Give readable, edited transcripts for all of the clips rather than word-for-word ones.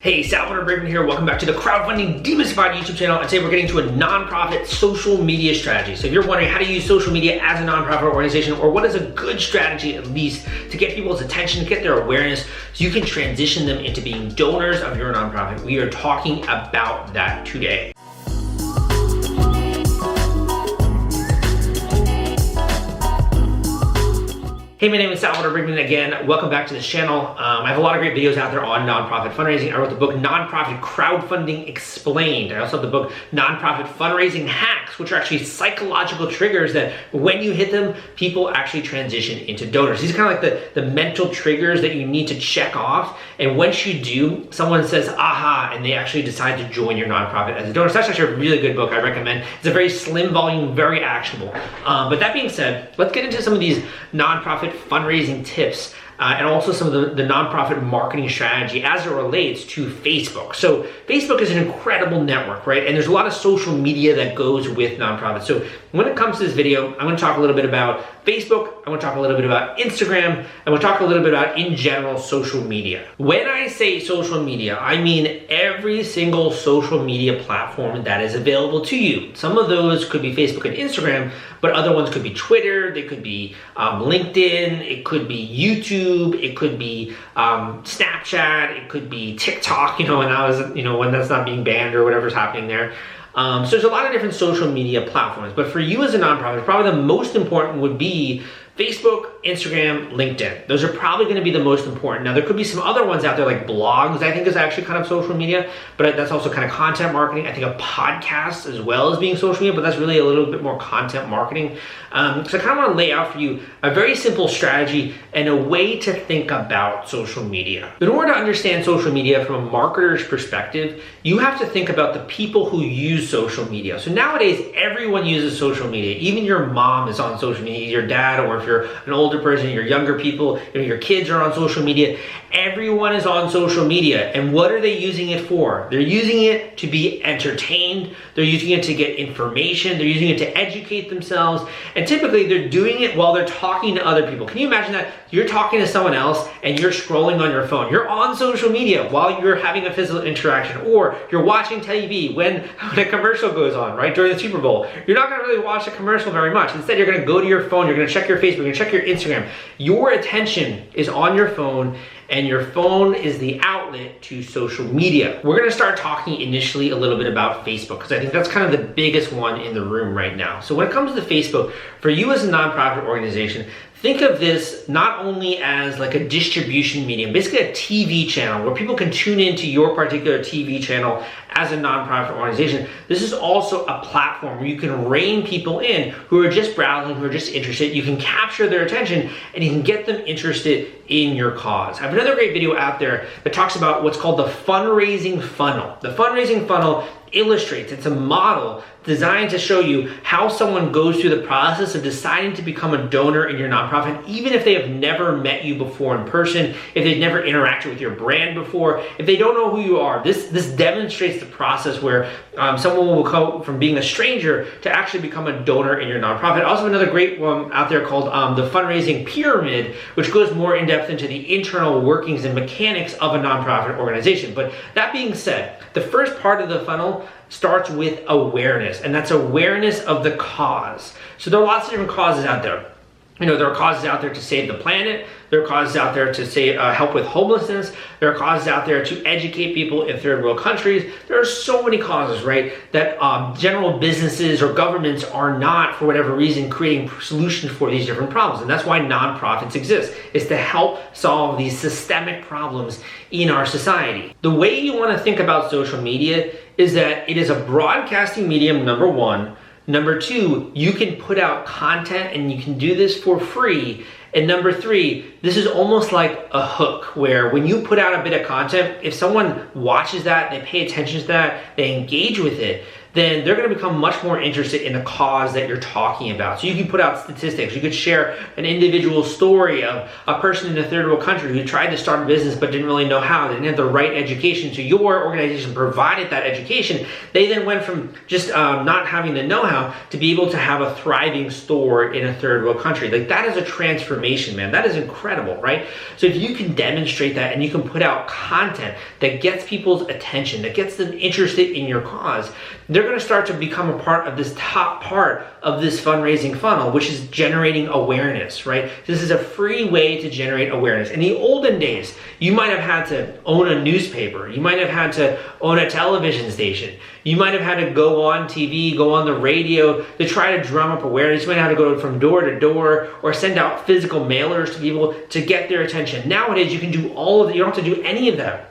Hey, Salvador Briggman here. Welcome back to the Crowdfunding Demystified YouTube channel. And today we're getting to a nonprofit social media strategy. So if you're wondering how to use social media as a nonprofit organization, or what is a good strategy at least to get people's attention, to get their awareness, so you can transition them into being donors of your nonprofit, we are talking about that today. Hey, my name is Salvador Briggman again. Welcome back to this channel. I have a lot of great videos out there on nonprofit fundraising. I wrote the book Nonprofit Crowdfunding Explained. I also have the book Nonprofit Fundraising Hacks, which are actually psychological triggers that when you hit them, people actually transition into donors. These are kind of like the mental triggers that you need to check off. And once you do, someone says, aha, and they actually decide to join your nonprofit as a donor. So that's actually a really good book I recommend. It's a very slim volume, very actionable. But that being said, let's get into some of these nonprofit fundraising tips and also some of the nonprofit marketing strategy as it relates to Facebook. So Facebook is an incredible network, right? And there's a lot of social media that goes with nonprofits. So when it comes to this video, I'm going to talk a little bit about Facebook, I'm going to talk a little bit about Instagram, I'm going to talk a little bit about, in general, social media. When I say social media, I mean every single social media platform that is available to you. Some of those could be Facebook and Instagram, but other ones could be Twitter, they could be LinkedIn, it could be YouTube, it could be Snapchat, it could be TikTok, when that's not being banned or whatever's happening there. So there's a lot of different social media platforms, but for you as a nonprofit, probably the most important would be Facebook, Instagram, LinkedIn. Those are probably going to be the most important. Now, there could be some other ones out there like blogs, I think is actually kind of social media, but that's also kind of content marketing. I think a podcast as well as being social media, but that's really a little bit more content marketing. So I kind of want to lay out for you a very simple strategy and a way to think about social media. In order to understand social media from a marketer's perspective, you have to think about the people who use social media. So nowadays, everyone uses social media. Even your mom is on social media, your dad, or if you're an older person, your younger people, your kids are on social media. Everyone is on social media. And what are they using it for? They're using it to be entertained. They're using it to get information. They're using it to educate themselves. And typically they're doing it while they're talking to other people. Can you imagine that? You're talking to someone else and you're scrolling on your phone. You're on social media while you're having a physical interaction, or you're watching TV when a commercial goes on, right? During the Super Bowl. You're not gonna really watch a commercial very much. Instead, you're gonna go to your phone, you're gonna check your Facebook, you're gonna check your Instagram. Your attention is on your phone, and your phone is the outlet to social media. We're gonna start talking initially a little bit about Facebook, because I think that's kind of the biggest one in the room right now. So when it comes to Facebook, for you as a nonprofit organization, think of this not only as like a distribution medium, basically a TV channel where people can tune into your particular TV channel as a nonprofit organization. This is also a platform where you can rein people in who are just browsing, who are just interested. You can capture their attention and you can get them interested in your cause. I have another great video out there that talks about what's called the fundraising funnel. The fundraising funnel illustrates, it's a model designed to show you how someone goes through the process of deciding to become a donor in your nonprofit, even if they have never met you before in person, if they've never interacted with your brand before, if they don't know who you are. This demonstrates the process where someone will go from being a stranger to actually become a donor in your nonprofit. Also, another great one out there called the fundraising pyramid, which goes more in depth into the internal workings and mechanics of a nonprofit organization. But that being said, the first part of the funnel starts with awareness, and that's awareness of the cause. So there are lots of different causes out there. There are causes out there to save the planet. There are causes out there to help with homelessness. There are causes out there to educate people in third world countries. There are so many causes, right, that general businesses or governments are not, for whatever reason, creating solutions for these different problems. And that's why nonprofits exist, is to help solve these systemic problems in our society. The way you want to think about social media is that it is a broadcasting medium, number one. Number two, you can put out content and you can do this for free. And number three, this is almost like a hook where when you put out a bit of content, if someone watches that, they pay attention to that, they engage with it, then they're going to become much more interested in the cause that you're talking about. So you can put out statistics. You could share an individual story of a person in a third world country who tried to start a business but didn't really know how. They didn't have the right education. So your organization provided that education. They then went from just not having the know-how to be able to have a thriving store in a third world country. Like, that is a transformation, man. That is incredible, right? So if you can demonstrate that and you can put out content that gets people's attention, that gets them interested in your cause, they're going to start to become a part of this top part of this fundraising funnel, which is generating awareness, right? This is a free way to generate awareness. In the olden days, you might have had to own a newspaper. You might have had to own a television station. You might have had to go on TV, go on the radio to try to drum up awareness. You might have to go from door to door or send out physical mailers to people to get their attention. Nowadays, you can do all of it. You don't have to do any of that.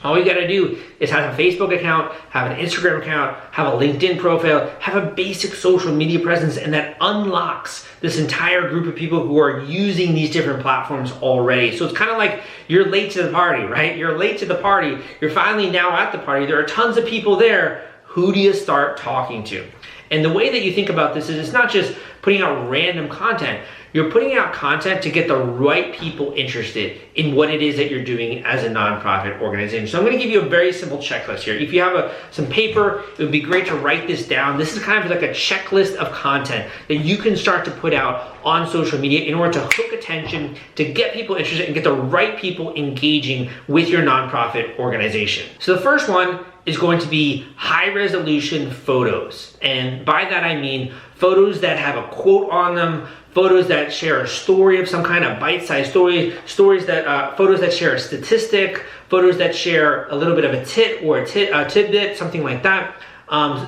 All you gotta do is have a Facebook account, have an Instagram account, have a LinkedIn profile, have a basic social media presence, and that unlocks this entire group of people who are using these different platforms already. So it's kind of like you're late to the party, right? You're late to the party. You're finally now at the party. There are tons of people there. Who do you start talking to? And the way that you think about this is it's not just putting out random content. You're putting out content to get the right people interested in what it is that you're doing as a nonprofit organization. So I'm going to give you a very simple checklist here. If you have some paper, it would be great to write this down. This is kind of like a checklist of content that you can start to put out on social media in order to hook attention, to get people interested and get the right people engaging with your nonprofit organization. So the first one is going to be high resolution photos. And by that I mean photos that have a quote on them, photos that share a story of some kind, of bite-sized story, photos that share a statistic, photos that share a little bit of a tidbit, something like that.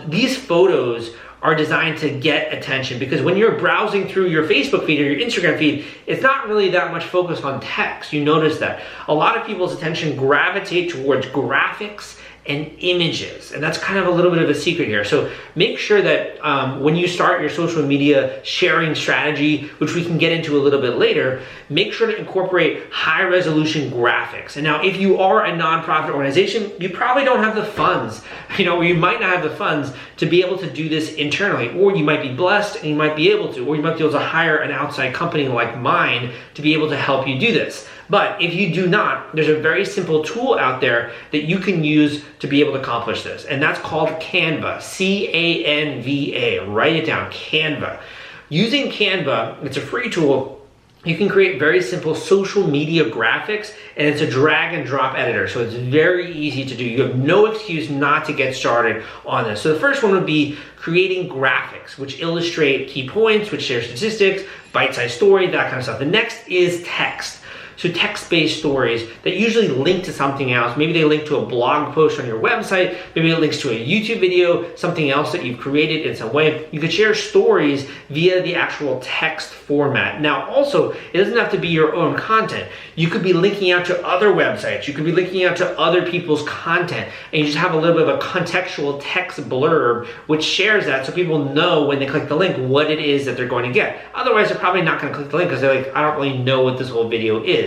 These photos are designed to get attention, because when you're browsing through your Facebook feed or your Instagram feed, it's not really that much focus on text. You notice that a lot of people's attention gravitate towards graphics and images, and that's kind of a little bit of a secret here. So make sure that when you start your social media sharing strategy, which we can get into a little bit later, make sure to incorporate high resolution graphics. And now if you are a nonprofit organization, you probably don't have the funds, or you might not have the funds to be able to do this internally, or you might be blessed and you might be able to, or you might be able to hire an outside company like mine to be able to help you do this. But if you do not, there's a very simple tool out there that you can use to be able to accomplish this. And that's called Canva, C-A-N-V-A. Write it down, Canva. Using Canva, it's a free tool. You can create very simple social media graphics, and it's a drag and drop editor. So it's very easy to do. You have no excuse not to get started on this. So the first one would be creating graphics, which illustrate key points, which share statistics, bite-sized story, that kind of stuff. The next is text. So text-based stories that usually link to something else. Maybe they link to a blog post on your website. Maybe it links to a YouTube video, something else that you've created in some way. You could share stories via the actual text format. Now, also, it doesn't have to be your own content. You could be linking out to other websites. You could be linking out to other people's content, and you just have a little bit of a contextual text blurb which shares that so people know when they click the link what it is that they're going to get. Otherwise, they're probably not going to click the link because they're like, I don't really know what this whole video is.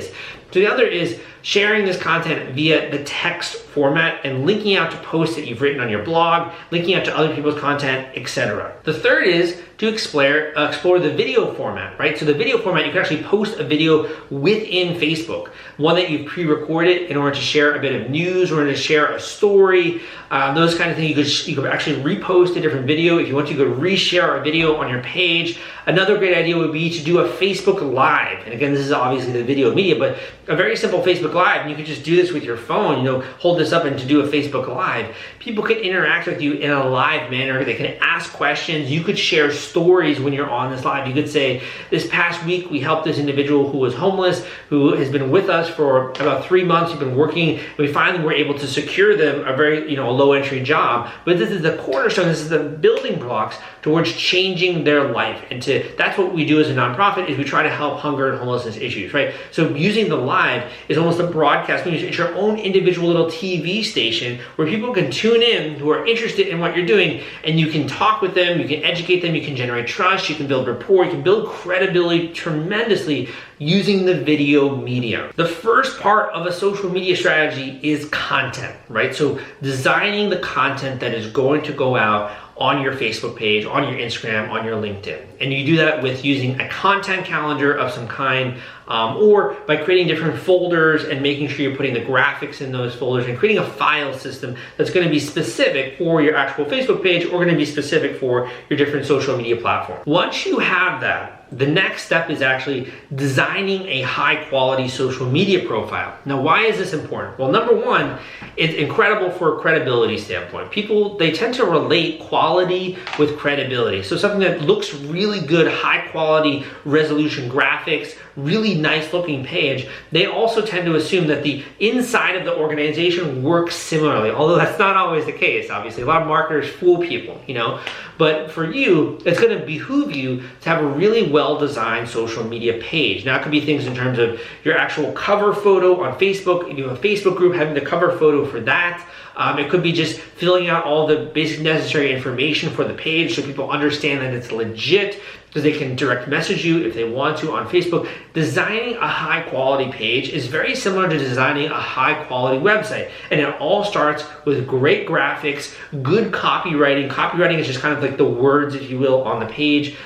So the other is sharing this content via the text format and linking out to posts that you've written on your blog, linking out to other people's content, etc. The third is to explore the video format, right? So the video format, you can actually post a video within Facebook, one that you've pre-recorded in order to share a bit of news, or to share a story, those kind of things. You could actually repost a different video. If you want to, you could reshare a video on your page. Another great idea would be to do a Facebook Live. And again, this is obviously the video media, but a very simple Facebook Live, and you could just do this with your phone, hold this up and to do a Facebook Live. People can interact with you in a live manner. They can ask questions. You could share stories when you're on this live. You could say, this past week, we helped this individual who was homeless, who has been with us for about 3 months. We've been working, and we finally were able to secure them a very, a low entry job. But this is the cornerstone, this is the building blocks towards changing their life. And that's what we do as a nonprofit, is we try to help hunger and homelessness issues, right? So using the live is almost a broadcast news. It's your own individual little TV station where people can tune in who are interested in what you're doing, and you can talk with them, you can educate them, you can generate trust, you can build rapport, you can build credibility tremendously using the video medium. The first part of a social media strategy is content, right? So designing the content that is going to go out on your Facebook page, on your Instagram, on your LinkedIn. And you do that with using a content calendar of some kind, or by creating different folders and making sure you're putting the graphics in those folders and creating a file system that's going to be specific for your actual Facebook page or going to be specific for your different social media platforms. Once you have that, the next step is actually designing a high quality social media profile. Now, why is this important? Well, number one, it's incredible for a credibility standpoint. People, they tend to relate quality with credibility. So something that looks really good, high quality resolution graphics, really nice looking page, they also tend to assume that the inside of the organization works similarly, although that's not always the case. Obviously, a lot of marketers fool people, but for you, it's going to behoove you to have a really well-designed social media page. Now, it could be things in terms of your actual cover photo on Facebook, a Facebook group having the cover photo for that. It could be just filling out all the basic necessary information for the page so people understand that it's legit, so they can direct message you if they want to on Facebook. Designing a high quality page is very similar to designing a high quality website. And it all starts with great graphics, good copywriting. Copywriting is just kind of like the words, if you will, on the page.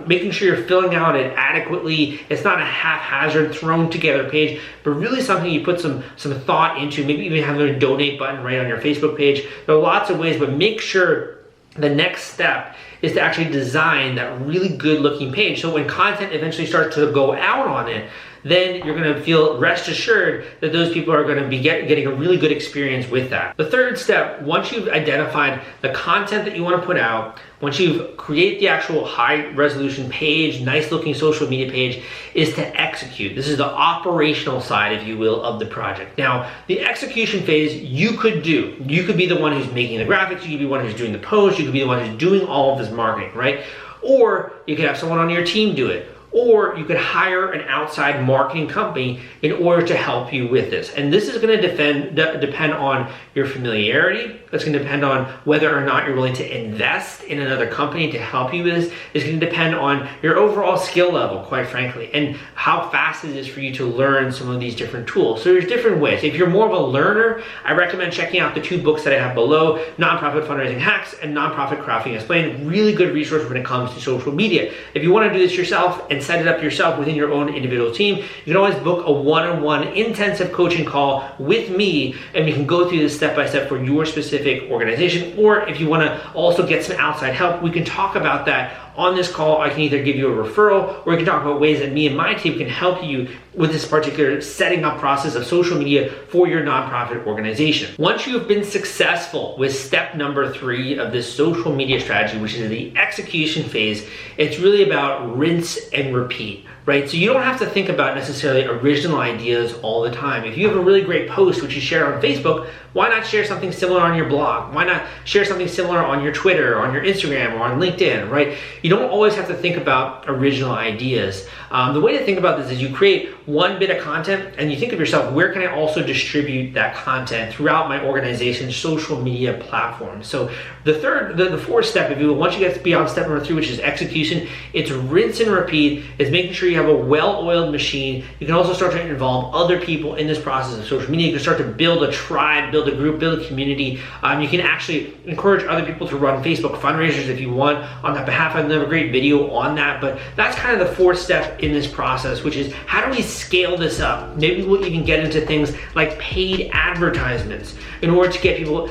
Making sure you're filling out it adequately. It's not a haphazard, thrown together page, but really something you put some thought into. Maybe even have a donate button right on your Facebook page. There are lots of ways, but make sure the next step is to actually design that really good looking page. So when content eventually starts to go out on it, then you're gonna feel rest assured that those people are gonna be getting a really good experience with that. The third step, once you've identified the content that you wanna put out, once you've created the actual high resolution page, nice looking social media page, is to execute. This is the operational side, if you will, of the project. Now, the execution phase you could do. You could be the one who's making the graphics, you could be the one who's doing the post, you could be the one who's doing all of this marketing, right? Or you could have someone on your team do it. Or you could hire an outside marketing company in order to help you with this. And this is going to depend on your familiarity. It's going to depend on whether or not you're willing to invest in another company to help you with this. It's going to depend on your overall skill level, quite frankly, and how fast it is for you to learn some of these different tools. So there's different ways. If you're more of a learner, I recommend checking out the two books that I have below, Nonprofit Fundraising Hacks and Nonprofit Crowdfunding Explained. Really good resource when it comes to social media. If you want to do this yourself and set it up yourself within your own individual team, you can always book a one-on-one intensive coaching call with me, and we can go through this step-by-step for your specific organization. Or if you want to also get some outside help, we can talk about that on this call. I can either give you a referral, or we can talk about ways that me and my team can help you with this particular setting up process of social media for your nonprofit organization. Once you have been successful with step number 3 of this social media strategy, which is the execution phase, it's really about rinse and repeat, right? So you don't have to think about necessarily original ideas all the time. If you have a really great post which you share on Facebook, why not share something similar on your blog? Why not share something similar on your Twitter, on your Instagram, or on LinkedIn, right? You don't always have to think about original ideas. The way to think about this is you create one bit of content and you think of yourself, where can I also distribute that content throughout my organization's social media platform? So the fourth step, if you will, once you get beyond step number 3, which is execution, it's rinse and repeat. It's making sure you have a well-oiled machine. You can also start to involve other people in this process of social media. You can start to build a tribe, build a group, build a community. You can actually encourage other people to run Facebook fundraisers if you want on that behalf. I have a great video on that, but that's kind of the fourth step in this process, which is how do we scale this up? Maybe we'll even get into things like paid advertisements in order to get people,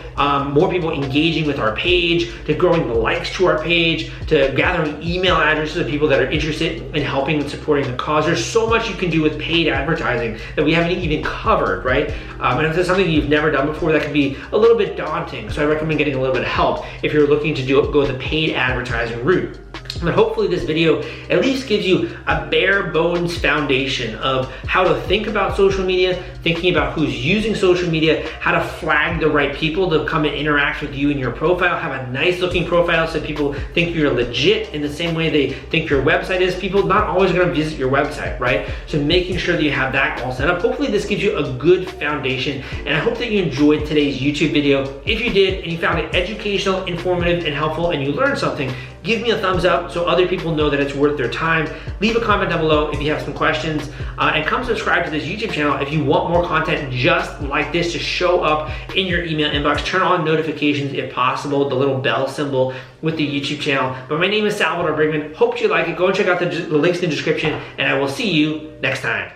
more people engaging with our page, to growing the likes to our page, to gathering email addresses of people that are interested in helping and supporting the cause. There's so much you can do with paid advertising that we haven't even covered, right? And if there's something you've never done before, that can be a little bit daunting. So I recommend getting a little bit of help if you're looking to go the paid advertising route. But hopefully this video at least gives you a bare bones foundation of how to think about social media, thinking about who's using social media, how to flag the right people to come and interact with you in your profile, have a nice looking profile so people think you're legit in the same way they think your website is. People not always gonna visit your website, right? So making sure that you have that all set up. Hopefully this gives you a good foundation, and I hope that you enjoyed today's YouTube video. If you did and you found it educational, informative, and helpful, and you learned something, Give me a thumbs up so other people know that it's worth their time. Leave a comment down below if you have some questions, and come subscribe to this YouTube channel if you want more content just like this to show up in your email inbox. Turn on notifications if possible, the little bell symbol with the YouTube channel. But my name is Salvador Briggman. Hope you like it. Go and check out the links in the description, and I will see you next time.